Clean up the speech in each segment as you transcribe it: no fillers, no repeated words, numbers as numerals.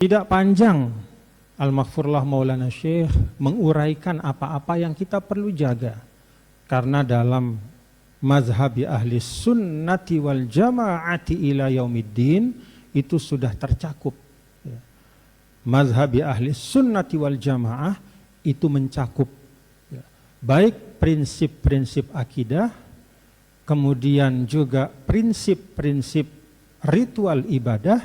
Tidak panjang Al-Maghfurlah Maulana Syekh menguraikan apa-apa yang kita perlu jaga. Karena dalam mazhabi ahli sunnati wal jama'ati ila yaumiddin itu sudah tercakup. Mazhabi ahli sunnati wal jamaah itu mencakup baik prinsip-prinsip akidah, kemudian juga prinsip-prinsip ritual ibadah,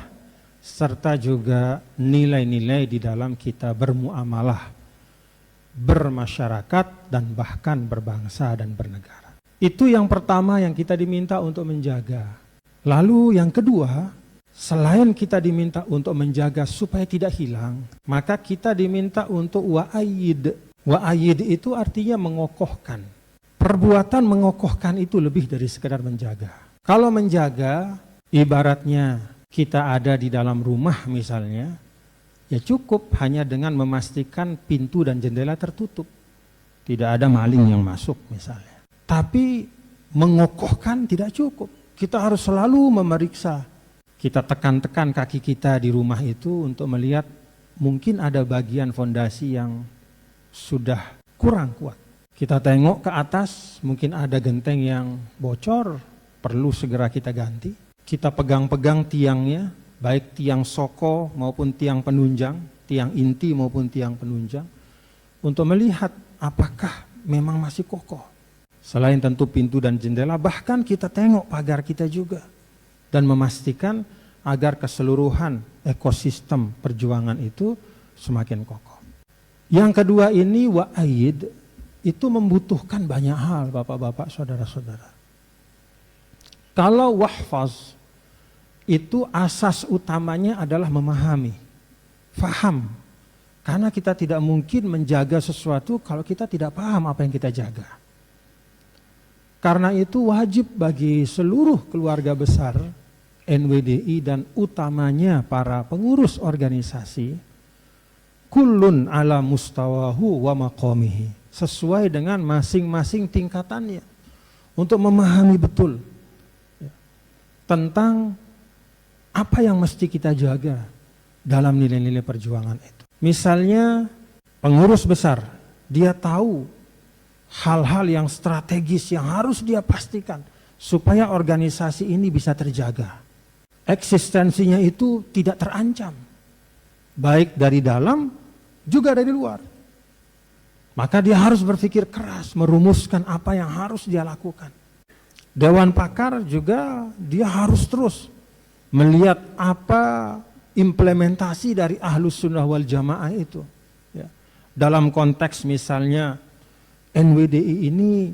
serta juga nilai-nilai di dalam kita bermuamalah, bermasyarakat, dan bahkan berbangsa dan bernegara. Itu yang pertama yang kita diminta untuk menjaga. Lalu yang kedua, selain kita diminta untuk menjaga supaya tidak hilang, maka kita diminta untuk wa'ayid. Wa'ayid itu artinya mengokohkan. Perbuatan mengokohkan itu lebih dari sekedar menjaga. Kalau menjaga, ibaratnya kita ada di dalam rumah misalnya, ya cukup hanya dengan memastikan pintu dan jendela tertutup. Tidak ada maling yang masuk misalnya. Tapi mengokohkan tidak cukup. Kita harus selalu memeriksa. Kita tekan-tekan kaki kita di rumah itu untuk melihat mungkin ada bagian fondasi yang sudah kurang kuat. Kita tengok ke atas, mungkin ada genteng yang bocor, perlu segera kita ganti. Kita pegang-pegang tiangnya, baik tiang soko maupun tiang penunjang, tiang inti maupun tiang penunjang, untuk melihat apakah memang masih kokoh. Selain tentu pintu dan jendela, bahkan kita tengok pagar kita juga, dan memastikan agar keseluruhan ekosistem perjuangan itu semakin kokoh. Yang kedua ini wa'ayid, itu membutuhkan banyak hal bapak-bapak, saudara-saudara. Kalau wahfaz, itu asas utamanya adalah memahami, faham. Karena kita tidak mungkin menjaga sesuatu kalau kita tidak paham apa yang kita jaga. Karena itu wajib bagi seluruh keluarga besar NWDI dan utamanya para pengurus organisasi, kullun ala mustawahu wa maqamihi, sesuai dengan masing-masing tingkatannya, untuk memahami betul tentang apa yang mesti kita jaga dalam nilai-nilai perjuangan itu. Misalnya pengurus besar, dia tahu hal-hal yang strategis yang harus dia pastikan supaya organisasi ini bisa terjaga. Eksistensinya itu tidak terancam, baik dari dalam juga dari luar. Maka dia harus berpikir keras, merumuskan apa yang harus dia lakukan. Dewan pakar juga dia harus terus melihat apa implementasi dari Ahlus Sunnah wal Jamaah itu. Ya. Dalam konteks misalnya NWDI ini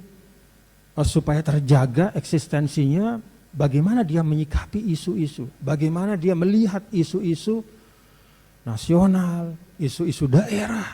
supaya terjaga eksistensinya, bagaimana dia menyikapi isu-isu, bagaimana dia melihat isu-isu nasional, isu-isu daerah,